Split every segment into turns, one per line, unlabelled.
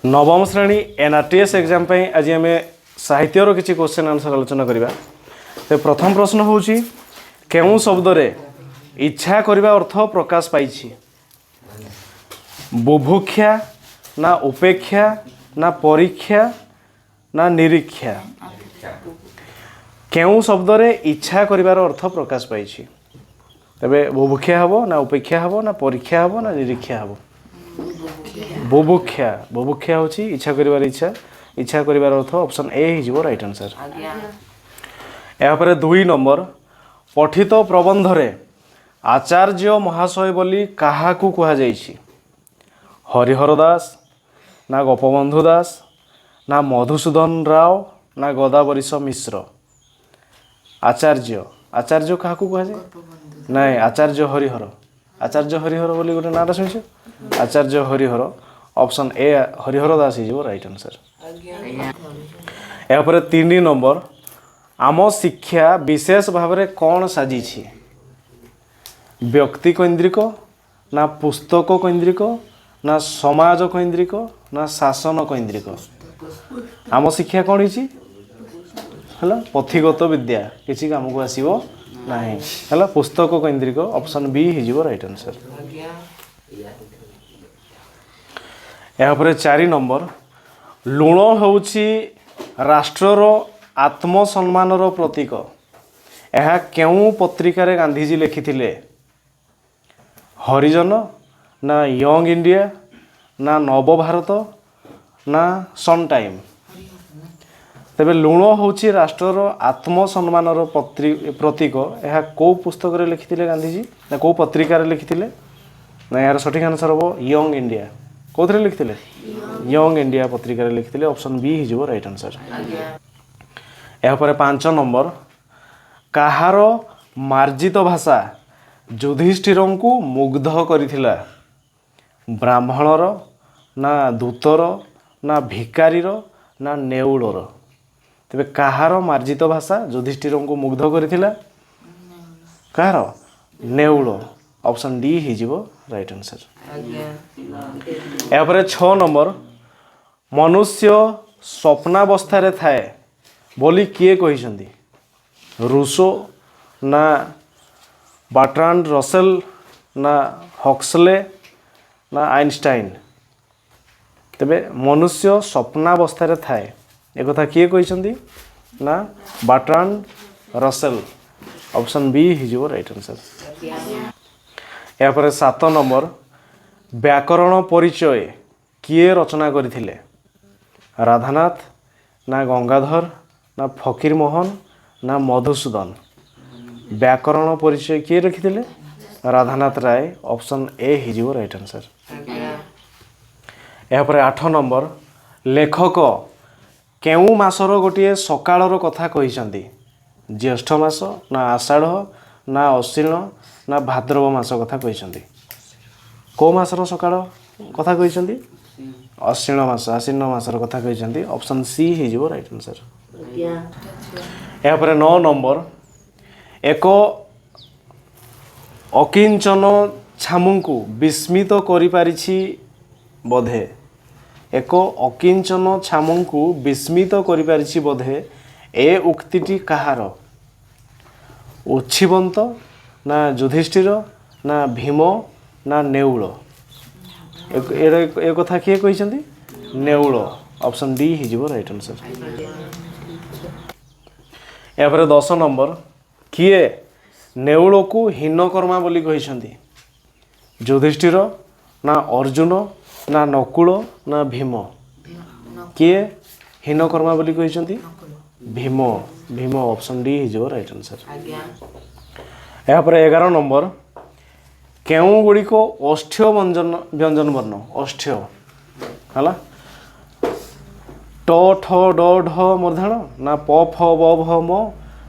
नवम श्रेणी एनआरटीएस एग्जाम आज आम साहित्यर किसी क्वेश्चन आंसर आलोचना करवा। तो प्रथम प्रश्न हूँ केउं शब्द रे इच्छा करने अर्थ प्रकाश पाई? बुभुक्षा ना उपेक्षा ना परीक्षा ना निरीक्षा? केउं शब्द रे इच्छा करिवार अर्थ प्रकाश पाई? तबे बुभुक्षा हबो ना उपेक्षा हबो ना परीक्षा हबो ना निरीक्षा हबो? बुभुक्षा। बुभुक्षा होची इच्छा करिवार इच्छा, इच्छा करिवार अर्थ ऑप्शन ए ही जीवो राइट आंसर। या पर 2 नंबर पठित प्रबंध रे आचार्य महाशय बोली काहाकू कुहा जाइछि? हरिहर दास ना गोपबंधु दास ना मधुसूदन राव ना गदावरीश मिश्र? आचार्य आचार्य काहाकू कुहा जाय? नहीं, आचार्य हरिहर। आचार्य हरिहर बोली गोटे नाटा शुणिछ? आचार्य हरिहर ऑप्शन ए हरिहर दास ही जीवो राइट आंसर। या पर 3 नंबर आम शिक्षा विशेष भाव में कौन साजिछि? व्यक्ति केन्द्रिक ना पुस्तक केन्द्रिक ना समाज केन्द्रिक ना शासन केन्द्रिक? आम शिक्षा कौन होइछि? हला पथिगत विद्या किसी काम को आसीबो नहीं, हला पुस्तक केन्द्रिक ऑप्शन बी ही जीवो राइट आंसर। या पर 4 नंबर लुण होउछि राष्ट्रर आत्मसम्मानर प्रतीक। यह केउं पत्रिकार गांधीजी लिखिथिले? हरिजन ना यंग इंडिया ना नवभारत ना सन टाइम? तेबे लुण होउछि राष्ट्रर आत्मसम्मानर प्रतीक। यह को पुस्तक रे लिखिथिले गांधीजी ना को पत्रिकार लिखिथिले? ना यार सठिक आंसर हो यंग इंडिया। कौन लिखिथिले? यंग इंडिया पत्रिकार लिखिथिले ऑप्शन बी ही जीवो राइट आंसर। या पर 5 नंबर काहार मार्जित भाषा युधिष्ठिर को मुग्ध करिथिला? ब्राह्मणर ना दूतर ना भिकारीर ना नेउलर? तेबे काहार मार्जित भाषा युधिष्ठिर को मुग्ध करिथिला? काहार? नेउल ऑप्शन डी ही जीवो राइट आंसर। या पर 6 नंबर मनुष्य स्वप्नावस्था थाए बोली किए कहिसंदी? रूसो ना बर्ट्रांड रसेल ना हक्सले ना आइनस्टाइन? तेबे मनुष्य स्वप्नावस्था थाए एक कथा किए कहिसंदी? ना बर्ट्रांड रसेल ऑप्शन बी ही जीवो राइट आंसर। या पर 7 नंबर व्याकरण परिचय किए रचना करथिले? राधानाथ ना गंगाधर ना फकीर मोहन ना मधुसूदन? व्याकरण परिचय किए रखिथिले? राधानाथ राय ऑप्शन ए ही जीवो राइट आंसर। या पर 8 नंबर लेखक केउं मासर गोटे सकाळर कथा कहिसंदी? ज्येष्ठ मास ना आषाढ़ ना अश्विन ना भाद्रव मास कथा कहिसंदी? को मासर सकाळ कथा कहिसंदी? अश्विन मास आश्विन मासर कथा कहिसंदी ऑप्शन सी ही जीवो राइट आंसर। या पर 9 नंबर एक अकिंचन छामुंकु विस्मित करि पारिछि बोधे? एक अकिंचन छामुंकु विस्मित करि पारिछि बोधे ए उक्तिटी काहार? उच्छिबंत ना युधिष्ठिर ना भीम ना नेउल? एक कथा किए कहिसंदी? नेउल ऑप्शन डी ही जीवो राइट आंसर। या पर 10 नंबर किए नेउल को हीनकर्मा बोली कहिसंदी? युधिष्ठिर ना अर्जुन ना नकुल ना भीम? किए हीनकर्मा बोली कहिसंदी? भीम। भीम ऑप्शन डी ही जीवो राइट आंसर। या पर 11 नंबर केउं गुड़ी को ओष्ठ्य व्यंजन वर्ण? ओष्ठ्य हला ट ठ ड ढ मूर्धन ना प फ ब भ म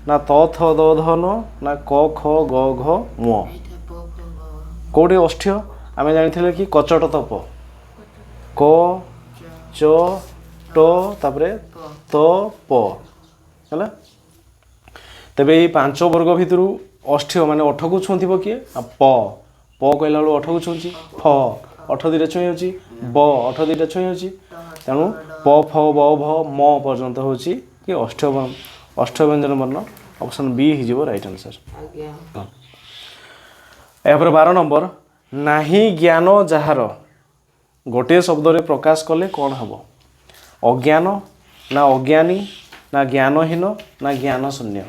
ना त थ द ध न ना क ख ग घ म? कोडे ओष्ठ्य आमे जानिथिले कि कचट तप क च ट तापरे त प हला। तबे 5 वर्ग भितरु ओष्ठ्य माने ओठ को छुंथिबो किए? प प कहला ओठ को छुंची। फ ओठ दिटा छुई होची। ब ओठ दिटा छुई होची। ତେଣୁ ପ ଫ ବ ଭ ମ ପର୍ଯ୍ୟନ୍ତ ହେଉଛି କି ଅଷ୍ଟବ୍ୟଞ୍ଜନ ବର୍ଣ୍ଣ ଅପସନ୍ ବି ହେଇଯିବ ରାଇଟ୍ ଆନ୍ସର୍। ଏହାପରେ 12 ନମ୍ବର ନାହିଁ ଜ୍ଞାନ ଯାହାର ଗୋଟିଏ ଶବ୍ଦରେ ପ୍ରକାଶ କଲେ କ'ଣ ହେବ? ଅଜ୍ଞାନ ନା ଅଜ୍ଞାନୀ ନା ଜ୍ଞାନହୀନ ନା ଜ୍ଞାନ ଶୂନ୍ୟ?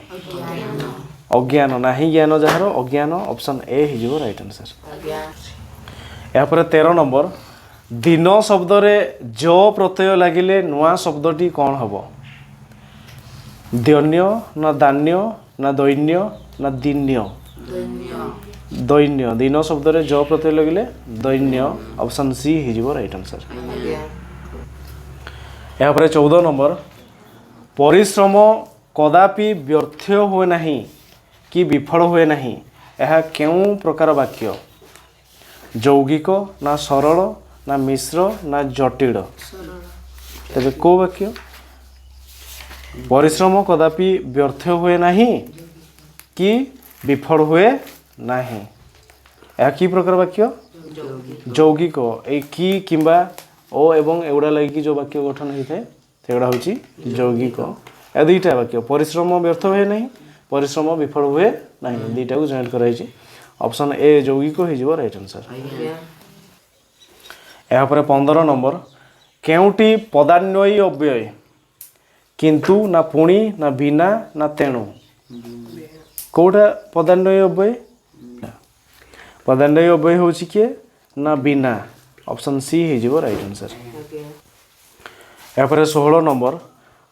ଅଜ୍ଞାନ। ନାହିଁ ଜ୍ଞାନ ଯାହାର ଅଜ୍ଞାନ ଅପସନ୍ ଏ ହେଇଯିବ ରାଇଟ୍ ଆନ୍ସର୍। ଏହାପରେ 13 ନମ୍ବର ଦିନ ଶବ୍ଦରେ ଜ ପ୍ରତ୍ୟୟ ଲାଗିଲେ ନୂଆ ଶବ୍ଦଟି କ'ଣ ହେବ? ଦୈନ୍ୟ ନା ଦାନ୍ୟ ନା ଦୈନ୍ୟ ନା ଦିନ୍ୟ? ଦୈନ୍ୟ। ଦିନ ଶବ୍ଦରେ ଜ ପ୍ରତ୍ୟୟ ଲାଗିଲେ ଦୈନ୍ୟ ଅପସନ୍ ସି ହେଇଯିବ ରାଇଟ୍ ଆନ୍ସର୍। ଏହାପରେ 14 ନମ୍ବର ପରିଶ୍ରମ କଦାପି ବ୍ୟର୍ଥ ହୁଏ ନାହିଁ କି ବିଫଳ ହୁଏ ନାହିଁ ଏହା କେଉଁ ପ୍ରକାର ବାକ୍ୟ? ଯୌଗିକ ନା ସରଳ ନା ମିଶ୍ର ନା ଜଟିଳ? ତେବେ କେଉଁ ବାକ୍ୟ? ପରିଶ୍ରମ କଦାପି ବ୍ୟର୍ଥ ହୁଏ ନାହିଁ କି ବିଫଳ ହୁଏ ନାହିଁ ଏହା କି ପ୍ରକାର ବାକ୍ୟ? ଯୌଗିକ। ଏଇ କି କିମ୍ବା ଓ ଏବଂ ଏଗୁଡ଼ା ଲାଗିକି ଯେଉଁ ବାକ୍ୟ ଗଠନ ହୋଇଥାଏ ସେଗୁଡ଼ା ହେଉଛି ଯୌଗିକ। ଏ ଦୁଇଟା ବାକ୍ୟ ପରିଶ୍ରମ ବ୍ୟର୍ଥ ହୁଏ ନାହିଁ ପରିଶ୍ରମ ବିଫଳ ହୁଏ ନାହିଁ ଦୁଇଟାକୁ ଜଏଣ୍ଟ କରାଯାଇଛି ଅପସନ୍ ଏ ଯୌଗିକ ହେଇଯିବ ରାଇଟ୍ ଆନ୍ସର୍। ଏହାପରେ 15 ନମ୍ବର କେଉଁଟି ପଦାନ୍ୱୟୀ ଅବ୍ୟୟ କିନ୍ତୁ ନା ପୁଣି ନା ବିନା ନା ତେଣୁ? କେଉଁଟା ପଦାନ୍ୱୟୀ ଅବ୍ୟୟ? ପଦାନ୍ୱୟୀ ଅବ୍ୟୟ ହେଉଛି କିଏ ନା ବିନା ଅପସନ୍ ସି ହେଇଯିବ ରାଇଟ୍ ଆନ୍ସର୍। ଏହାପରେ 16 ନମ୍ବର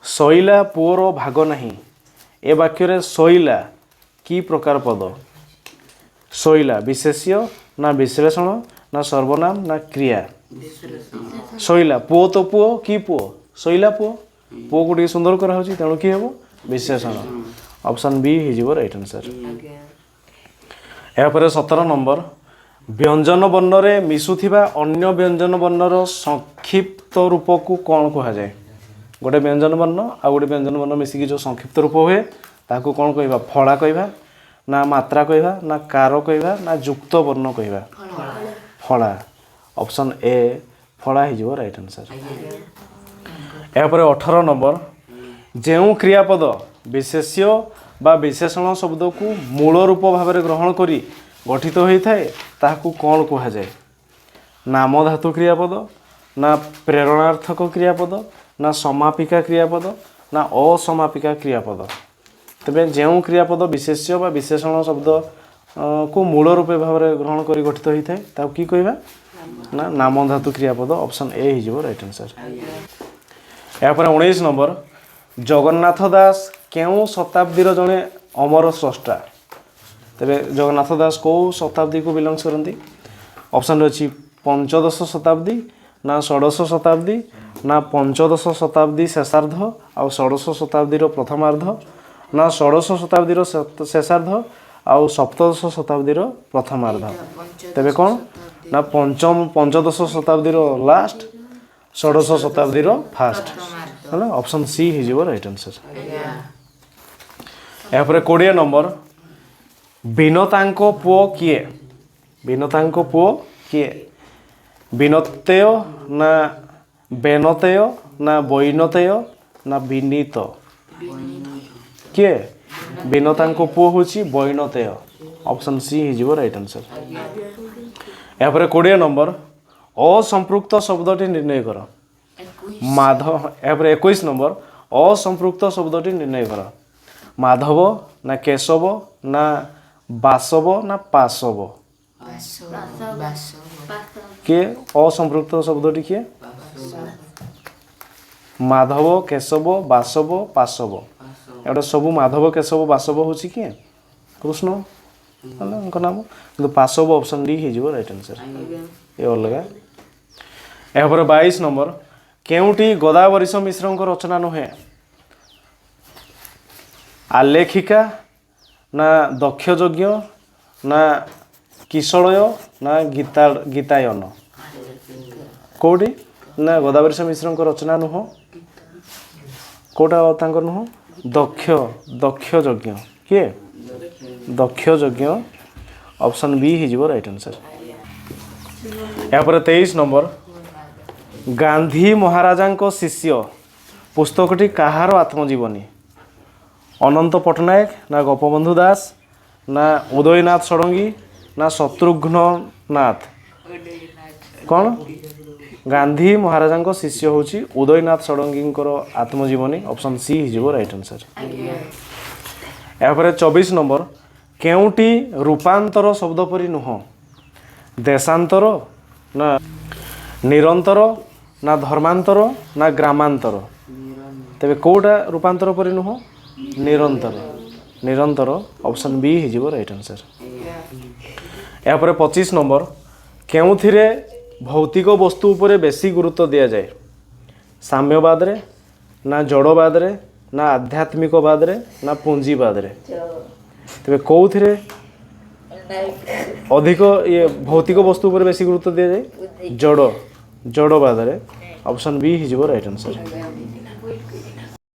ଶୋଇଲା ପୁଅର ଭାଗ ନାହିଁ ଏ ବାକ୍ୟରେ ଶୋଇଲା କି ପ୍ରକାର ପଦ? ଶୋଇଲା ବିଶେଷ୍ୟ ନା ବିଶ୍ଳେଷଣ ନା ସର୍ବନାମ ନା କ୍ରିୟା? ଶୋଇଲା ପୁଅ ତ ପୁଅ କି ପୁଅ? ଶୋଇଲା ପୁଅ। ପୁଅକୁ ଟିକେ ସୁନ୍ଦର କରାହେଉଛି ତେଣୁ କି ହେବ? ବିଶେଷଣ ଅପସନ୍ ବି ହେଇଯିବ ରାଇଟ୍ ଆନ୍ସର୍। ଏହାପରେ 17 ନମ୍ବର ବ୍ୟଞ୍ଜନ ବର୍ଣ୍ଣରେ ମିଶୁଥିବା ଅନ୍ୟ ବ୍ୟଞ୍ଜନ ବର୍ଣ୍ଣର ସଂକ୍ଷିପ୍ତ ରୂପକୁ କ'ଣ କୁହାଯାଏ? ଗୋଟେ ବ୍ୟଞ୍ଜନ ବର୍ଣ୍ଣ ଆଉ ଗୋଟେ ବ୍ୟଞ୍ଜନ ବର୍ଣ୍ଣ ମିଶିକି ଯେଉଁ ସଂକ୍ଷିପ୍ତ ରୂପ ହୁଏ ତାକୁ କ'ଣ କହିବା? ଫଳା କହିବା ନା ମାତ୍ରା କହିବା ନା କାର କହିବା ନା ଯୁକ୍ତ ବର୍ଣ୍ଣ କହିବା? ଫଳା ଅପସନ୍ ଏ ଫଳା ହେଇଯିବ ରାଇଟ୍ ଆନ୍ସର୍। ଏହାପରେ 18 ନମ୍ବର ଯେଉଁ କ୍ରିୟାପଦ ବିଶେଷ୍ୟ ବା ବିଶେଷଣ ଶବ୍ଦକୁ ମୂଳ ରୂପ ଭାବରେ ଗ୍ରହଣ କରି ଗଠିତ ହୋଇଥାଏ ତାହାକୁ କ'ଣ କୁହାଯାଏ? ନାମ ଧାତୁ କ୍ରିୟାପଦ ନା ପ୍ରେରଣାର୍ଥକ କ୍ରିୟାପଦ ନା ସମାପିକା କ୍ରିୟାପଦ ନା ଅସମାପିକା କ୍ରିୟାପଦ? ତେବେ ଯେଉଁ କ୍ରିୟାପଦ ବିଶେଷ୍ୟ ବା ବିଶେଷଣ ଶବ୍ଦକୁ ମୂଳ ରୂପେ ଭାବରେ ଗ୍ରହଣ କରି ଗଠିତ ହୋଇଥାଏ ତାକୁ କି କହିବା? ନା ନାମ ଧାତୁ କ୍ରିୟାପଦ ଅପସନ୍ ଏ ହେଇଯିବ ରାଇଟ୍ ଆନ୍ସର୍। ଏହାପରେ 19 ନମ୍ବର ଜଗନ୍ନାଥ ଦାସ କେଉଁ ଶତାବ୍ଦୀର ଜଣେ ଅମର ସ୍ରଷ୍ଟା? ତେବେ ଜଗନ୍ନାଥ ଦାସ କେଉଁ ଶତାବ୍ଦୀକୁ ବିଲଙ୍ଗସ୍ କରନ୍ତି? ଅପସନ୍ରେ ଅଛି ପଞ୍ଚଦଶ ଶତାବ୍ଦୀ ନା ଷୋଡ଼ଶ ଶତାବ୍ଦୀ ନା ପଞ୍ଚଦଶ ଶତାବ୍ଦୀ ଶେଷାର୍ଦ୍ଧ ଆଉ ଷୋଡ଼ଶ ଶତାବ୍ଦୀର ପ୍ରଥମାର୍ଦ୍ଧ ନା ଷୋଡ଼ଶ ଶତାବ୍ଦୀର ଶେଷାର୍ଦ୍ଧ ଆଉ ସପ୍ତଦଶ ଶତାବ୍ଦୀର ପ୍ରଥମାର୍ଦ୍ଧ? ତେବେ କ'ଣ ନା ପଞ୍ଚଦଶ ଶତାବ୍ଦୀର ଲାଷ୍ଟ ଷୋଡ଼ଶ ଶତାବ୍ଦୀର ଫାଷ୍ଟ ହେଲା ଅପସନ୍ ସି ହେଇଯିବ ରାଇଟ୍ ଆନ୍ସର୍। ଏହାପରେ 20 ନମ୍ବର ବିନତାଙ୍କ ପୁଅ କିଏ? ବିନତାଙ୍କ ପୁଅ କିଏ? ବିନତେୟ ନା ବେନତେୟ ନା ବୈନତେୟ ନା ବିନୀତ? କିଏ? ବିନତାଙ୍କ ପୁଅ ହେଉଛି ବୈନତେୟ ଅପସନ୍ ସି ହେଇଯିବ ରାଇଟ୍ ଆନ୍ସର୍। ଏହାପରେ 20 ନମ୍ବର ଅସମ୍ପୃକ୍ତ ଶବ୍ଦଟି ନିର୍ଣ୍ଣୟ କର। ଏହାପରେ 21 ନମ୍ବର ଅସମ୍ପୃକ୍ତ ଶବ୍ଦଟି ନିର୍ଣ୍ଣୟ କର। ମାଧବ ନା କେଶବ ନା ବାସବ ନା ପାଶବ? କିଏ ଅସମ୍ପୃକ୍ତ ଶବ୍ଦଟି କିଏ? ମାଧବ କେଶବ ବାସବ ପାଶବ ଏଗୁଡ଼ା ସବୁ ମାଧବ କେଶବ ବାସବ ହେଉଛି କିଏ? କୃଷ୍ଣଙ୍କ ନାମ କିନ୍ତୁ ପାଶବ ଅପସନ୍ ଡି ହେଇଯିବ ରାଇଟ୍ ଆନ୍ସର୍ ଏ ଅଲଗା। ଏହାପରେ 22 ନମ୍ବର କେଉଁଟି ଗଦାବରୀଶ ମିଶ୍ରଙ୍କ ରଚନା ନୁହେଁ? ଆଲେଖିକା ନା ଦକ୍ଷଯଜ୍ଞ ନା କିଶଳୟ ନା ଗୀତାୟନ? କେଉଁଠି ନା ଗଦାବରୀଶ ମିଶ୍ରଙ୍କ ରଚନା ନୁହଁ? କେଉଁଟା ତାଙ୍କର ନୁହଁ? ଦକ୍ଷଯଜ୍ଞ। କିଏ? ଦକ୍ଷଯଜ୍ଞ ଅପସନ୍ ବି ହେଇଯିବ ରାଇଟ୍ ଆନ୍ସର୍। ଏହାପରେ 23 ନମ୍ବର ଗାନ୍ଧୀ ମହାରାଜାଙ୍କ ଶିଷ୍ୟ ପୁସ୍ତକଟି କାହାର ଆତ୍ମଜୀବନୀ? ଅନନ୍ତ ପଟ୍ଟନାୟକ ନା ଗୋପବନ୍ଧୁ ଦାସ ନା ଉଦୟନାଥ ଷଡ଼ଙ୍ଗୀ ନା ଶତ୍ରୁଘ୍ନ ନାଥ? କ'ଣ? ଗାନ୍ଧୀ ମହାରାଜାଙ୍କ ଶିଷ୍ୟ ହେଉଛି ଉଦୟନାଥ ଷଡ଼ଙ୍ଗୀଙ୍କର ଆତ୍ମଜୀବନୀ। ଅପସନ୍ ସି ହେଇଯିବ ରାଇଟ୍ ଆନ୍ସର୍। ଏହାପରେ 24 ନମ୍ବର, କେଉଁଟି ରୂପାନ୍ତର ଶବ୍ଦ ପରି ନୁହଁ? ଦେଶାନ୍ତର ନା ନିରନ୍ତର ନା ଧର୍ମାନ୍ତର ନା ଗ୍ରାମାନ୍ତର? ତେବେ କେଉଁଟା ରୂପାନ୍ତର ପରି ନୁହଁ? ନିରନ୍ତର। ନିରନ୍ତର ଅପସନ୍ ବି ହେଇଯିବ ରାଇଟ୍ ଆନ୍ସର୍। ଏହାପରେ 25 ନମ୍ବର, କେଉଁଥିରେ ଭୌତିକ ବସ୍ତୁ ଉପରେ ବେଶୀ ଗୁରୁତ୍ୱ ଦିଆଯାଏ? ସାମ୍ୟବାଦରେ ନା ଜଡ଼ବାଦରେ ନା ଆଧ୍ୟାତ୍ମିକବାଦରେ ନା ପୁଞ୍ଜିବାଦରେ? ତେବେ କେଉଁଥିରେ ଅଧିକ ଭୌତିକ ବସ୍ତୁ ଉପରେ ବେଶୀ ଗୁରୁତ୍ୱ ଦିଆଯାଏ? ଜଡ଼ବାଦରେ। ଅପସନ୍ ବି ହେଇଯିବ ରାଇଟ୍ ଆନ୍ସର୍।